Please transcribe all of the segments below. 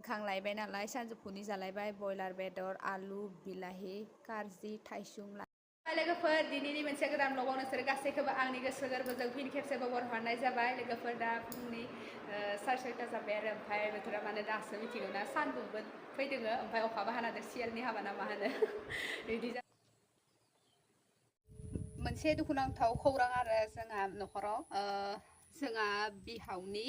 खांलायबाय नालाय सानजौफुनि जालायबाय बयलार बेदर आलु बिलाहि कारजि थाइसुम लोगोफोर दिनैनि मोनसे गोदान ब्लगाव नोंसोर गासैखौबो आंनि गोसो गोरबोजों फिन खेबसेबाव बरहरनाय जाबाय लोगोफोर दा फुंनि 6:30 जाबाय आरो ओमफ्राय बोथोरा माने दासो मिथिगौ ना सानदुंबो फैदोङो ओमफ्राय अखाबो हानादों सियालनि हाबा ना मा होनो बिदि मोनसे दुखुनांथाव खौरां आरो जोंहा न'खराव जोंहा बिहावनि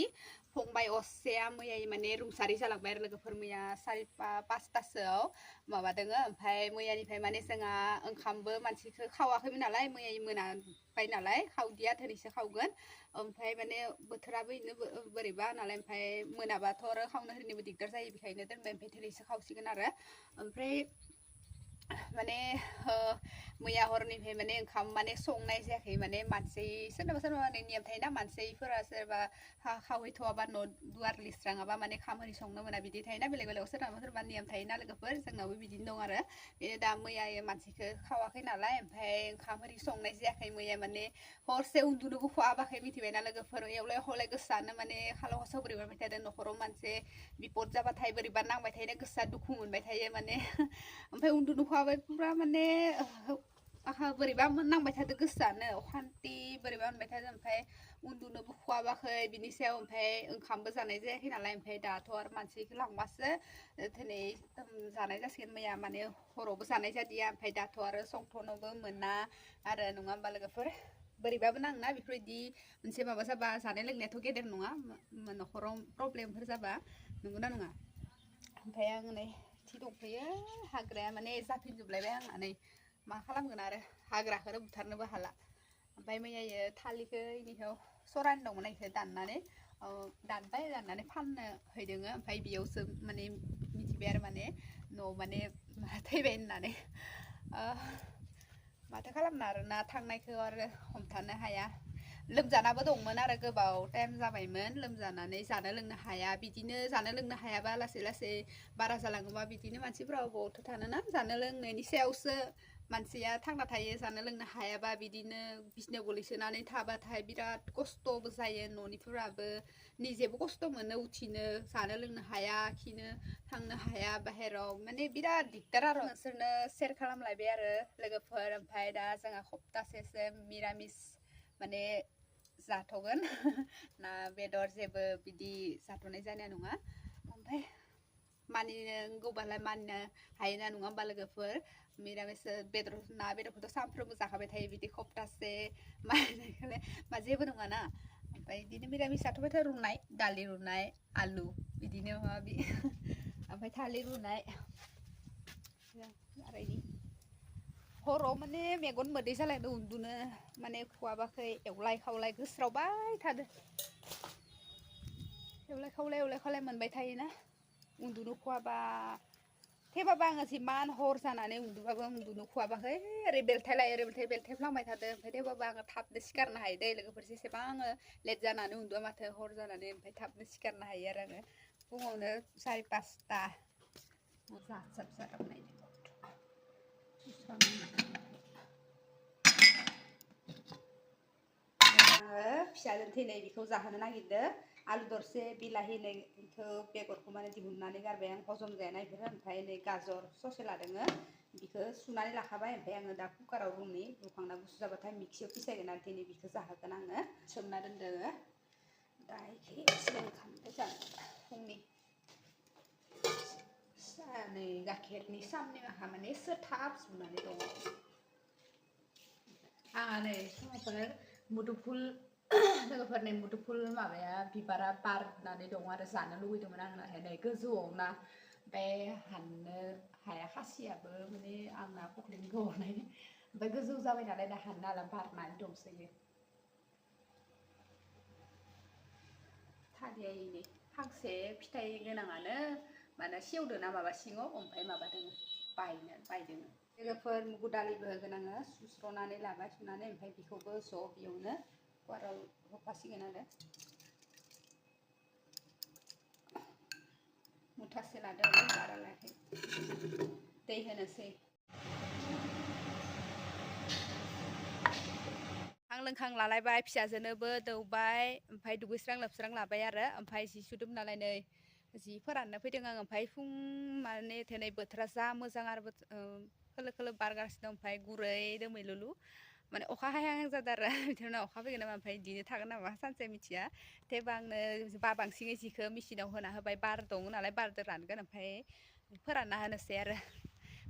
फंबाय असेया मैया माने रुंसारि जालांबाय आरो लोगोफोर मैया 5:30सोआव माबादोङो ओमफ्राय मैयानिफ्राय माने जोंहा ओंखामबो मानसिखौ खावाखैमोन नालाय मैया मोनाबाय नालाय खावदिया दिनैसो खावगोन ओमफ्राय माने बोथोराबो इनो बोरैबा नालाय ओमफ्राय मोनाबाथ' आरो खावनो होनोबो दिगदार जायो बेखायनो दोनबाय ओमफ्राय दिनैसो खावसिगोन आरो ओमफ्राय माने मैया हरनिफ्राय माने ओंखाम माने संनाय जायाखै माने मानसि सोरनाबा सोरनाबा नियम थायोना मानसिफोरा सोरबा खावहैथ'वाबा न' दुवार लिरस्राङाबा माने खाम ओरि संनो मोना बिदि थायोना बेलेग बेलेग सोरनाबा सोरबा नियम थायोना लोगोफोर जोंनावबो बिदिनो दं आरो बे दा मैया मानसिखौ खावाखै नालाय ओमफ्राय ओंखाम ओरि संनाय जायाखै मैया माने हरसे उन्दुनोबो खवाबाखै मिथिबायना लोगोफोर एवलाय हलाय गोसोआनो माने खालाव खासाव बोरैबा मोनबाय थादों न'खराव मोनसे बिपद जाबाथाय बोरैबा नांबाय थायो गोसोआ दुखु मोनबाय थायो माने ओमफ्राय उन्दुनो खवाबाय पुरा माने बोरैबा नांबाय थादों गोसोआनो अखान्थि बोरैबा मोनबाय थादों ओमफ्राय उन्दुनोबो खवाबाखै बिनि सायाव ओमफ्राय ओंखामबो जानाय जायाखै नालाय ओमफ्राय दाथ' आरो मानसिखौ लांबासो दिनै जानाय जासिगोन मैया माने हरावबो जानाय जादिया ओमफ्राय दाथ' आरो संथ'नोबो मोना आरो नङा होमबा लोगोफोर बोरैबाबो नाङोना बेफोरबायदि मोनसे माबा जाबा जानाय लोंनायाथ' गेदेर नङा न'खराव प्रब्लेमफोर जाबा नंगौना नङा ओमफ्राय आं नै थि दंफैयो हाग्राया माने जाफिनजोबलायबाय आंना नै मा खालामगोन आरो हाग्राखौनो बुथारनोबो हाला ओमफ्राय मैया थालिरखौ इनिखौ सरानि दंमोन इखौ दाननानै दाननानै फाननो हैदोङो ओमफ्राय बेयावसो माने मिथिबाय आरो माने न' माने थैबाय होननानै माथो खालामनो आरो ना थांनायखौ आरो हमथानो हाया लोमजानाबो दंमोन आरो गोबाव टाइम जाबायमोन लोमजानानै जानो लोंनो हाया बिदिनो जानो लोंनो हायाबा लासै लासै बारा जालाङोबा बिदिनो मानसिफोरा बबावथो थानोना जानो लोंनायनि सायावसो मानसिया थांना थायो जानो लोंनो हायाबा बिदिनो बिसिनायाव गोलैसोनानै थाबाथाय बिराद खस्थ'बो जायो न'निफोराबो निजेबो खस्थ' मोनो उथिनो जानो लोंनो हाया खिनो थांनो हाया बाहेराव माने बिराद दिगदार आरो नोंसोरनो सेयार खालामलायबाय आरो लोगोफोर ओमफ्राय दा जोंहा सप्तासेसो मिरामिस माने जाथ'गोन ना बेदर जेबो बिदि जाथ'नाय जानाय नङा ओमफ्राय मानिनांगौबालाय मानिनो हायोना नङा होमबा लोगोफोर मिरामिस बेदर ना बेदरखौथ' सानफ्रोमबो जाखाबाय थायो बिदि सप्तासे मानिनायखौलाय मा जेबो नङाना ओमफ्राय बिदिनो मिरामिस जाथ'बाय रुनाय दालि रुनाय आलु बिदिनो माबा ओमफ्राय थालिर रुनाय आरो हराव माने मेगन मोदै जालायदों उन्दुनो माने खवाबाखै एवलाय खावलाय गोस्रावबाय थादों एवलाय खावलाय मोनबाय थायोना उन्दुनो खवाबा थेवबाबो आङो जिमान हर जानानै उन्दुबाबो उन्दुनो खवाबाखै ओरै बेलथायफ्लांबाय थादों ओमफ्राय थेवबाबो आङो थाबनो सिखारनो हायो दै लोगोफोर जेसेबां आङो लेट जानानै उन्दुआ माथो हर जानानै ओमफ्राय थाबनो सिखारनो हायो आरो आङो फुङावनो 4:30 जाथाबनाय फिसाजों थैनाय बेखौ जाहोनो नागिरदों आलु दरसे बिलाहि नैखौ बेगरखौ माने दिहुननानै गारबाय आं हजम जाया बेफोरो ओमफ्राय नै गाजर ससे लादोङो बेखौ सुनानै लाखाबाय ओमफ्राय आङो दा कुकाराव रुखांना गुसु जाबाथाय मिक्सियाव फिसायगोन आरो दिनै बेखौ जाहोगोन आङो सोमना दोनदोङो दा एसे ओंखामखौ जानो फुंनि नै गाइखेरनि सामनि आहा माने थाब सुनानै दङ आंहा नै फुङावफोर मुदुफुल लोगोफोरनि मुदुफुल माबाया बिबारा बारनानै दं आरो जानो लुगैदोंमोन आं नाथाय नै गोजौआव ना ओमफ्राय हाननो हाया खासियाबो माने आंना फख्रिनि गनाय ओमफ्राय गोजौ जाबाय नालाय दा हाननो हाला बारनानै दंसोयो थालियायैनि फांसे फिथाइ गोनाङानो माने सेवदो ना माबा सिङाव ओमफ्राय माबादों बायदों लोगोफोर मुगु दालिबो होगोन आङो सुस्र'नानै लाबाय सुनानै ओमफ्राय बेखौबो ज' बेयावनो कुकाराव होफासिगोन आरो मुथासे लादों बारा लायाखै दै होनोसै आं लोंखां लालायबाय फिसाजोनोबो दौबाय ओमफ्राय दुगैस्रां लोबस्रां लाबाय आरो ओमफ्राय जि सुदों नालाय नै जि फोराननो फैदों आं ओमफ्राय फुं माने दिनै बोथोरा जा मोजां आरो खोलो खोलो बारगासिनो ओमफ्राय गुरै दोमैलुलु माने अखा हाहां जादों आरो बिदिनो उनाव अखा फैगोन नामा ओमफ्राय इदिनो थागोन नामा सानसे मिथिया थेवबो आंनो बाबांसिनै जिखौ मेचिनाव होना होबाय बार दङ नालाय बारदो रानगोन ओमफ्राय फोरानना होनोसै आरो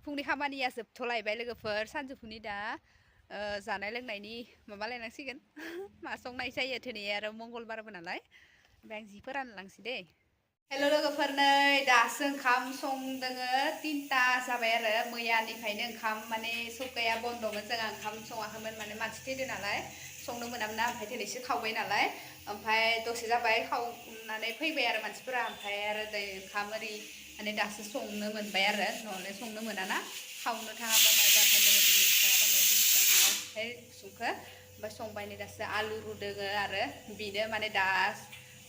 फुंनि खामानिया जोबथ'लायबाय लोगोफोर सानजौफुनि दा जानाय लोंनायनि माबा लायनांसिगोन मा संनाय जायो दिनै आरो मंगलबारबो नालाय ओमफ्राय आं जि फोरानलांसै दै हेल' लोगोफोर नै दासो ओंखाम संदोङो 3ता जाबाय आरो मैयानिफ्रायनो ओंखाम माने सौकाया बन्द'मोन जोंहा ओंखाम सङाखैमोन माने मानसि थैदों नालाय संनो मोनामोन ओमफ्राय दिनैसो खावबाय नालाय ओमफ्राय दसे जाबाय खावनानै फैबाय आरो मानसिफोरा ओमफ्राय आरो दै ओंखाम ओरि माने दासो संनो मोनबाय आरो न'ले संनो मोनाना खावनो थाङाबा मायबा ओमफ्राय संखो ओमफ्राय संबाय नै दासो आलु रुदोङो आरो बेनो माने दा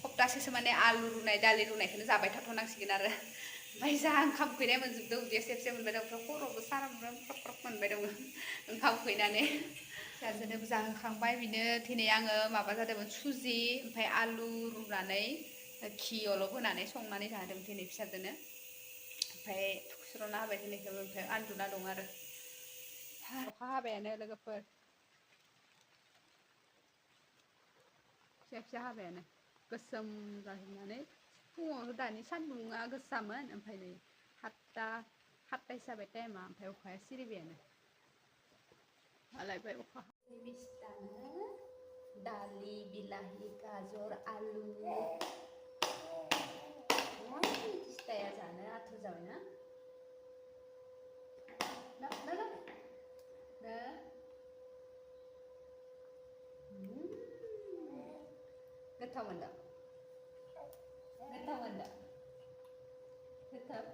सप्तासेसो माने आलु रुनाय दालि रुनायखौनो जाबाय थाथ'नांसिगोन आरो ओमफ्राय जा ओंखाम उखैनाय मोनजोबदों उदैया सेब मोनबाय दं ओमफ्राय खर'बो सानांदों ख्रब ख्रब मोनबाय दङ ओंखाम उखैनानै फिसाजोनोबो जाहोखांबाय बिनो दिनै आङो माबा जादोंमोन सुजि ओमफ्राय आलु रुनानै घिअल' होनानै संनानै जादों दिनै फिसाजोनो ओमफ्राय थुखस्र'ना होबाय दिनैखौबो ओमफ्राय आन्दुना दं आरो अखा हाबायानो लोगोफोर फिसा फिसा हाबायानो गोसोम जाहैनानै फुङावनो दानि सान्दुङा गोसामोन ओमफ्राय नै 7:30 जाबाय टाइमा ओमफ्राय अखाया सिरिबायानो हालायबाय अखा मिस्टानो दालि बिलाहि गाजर आलु फिथाया जानो आथुर जाबाय ना गोथाव मोनदों गोथाव मोनदों गोथाव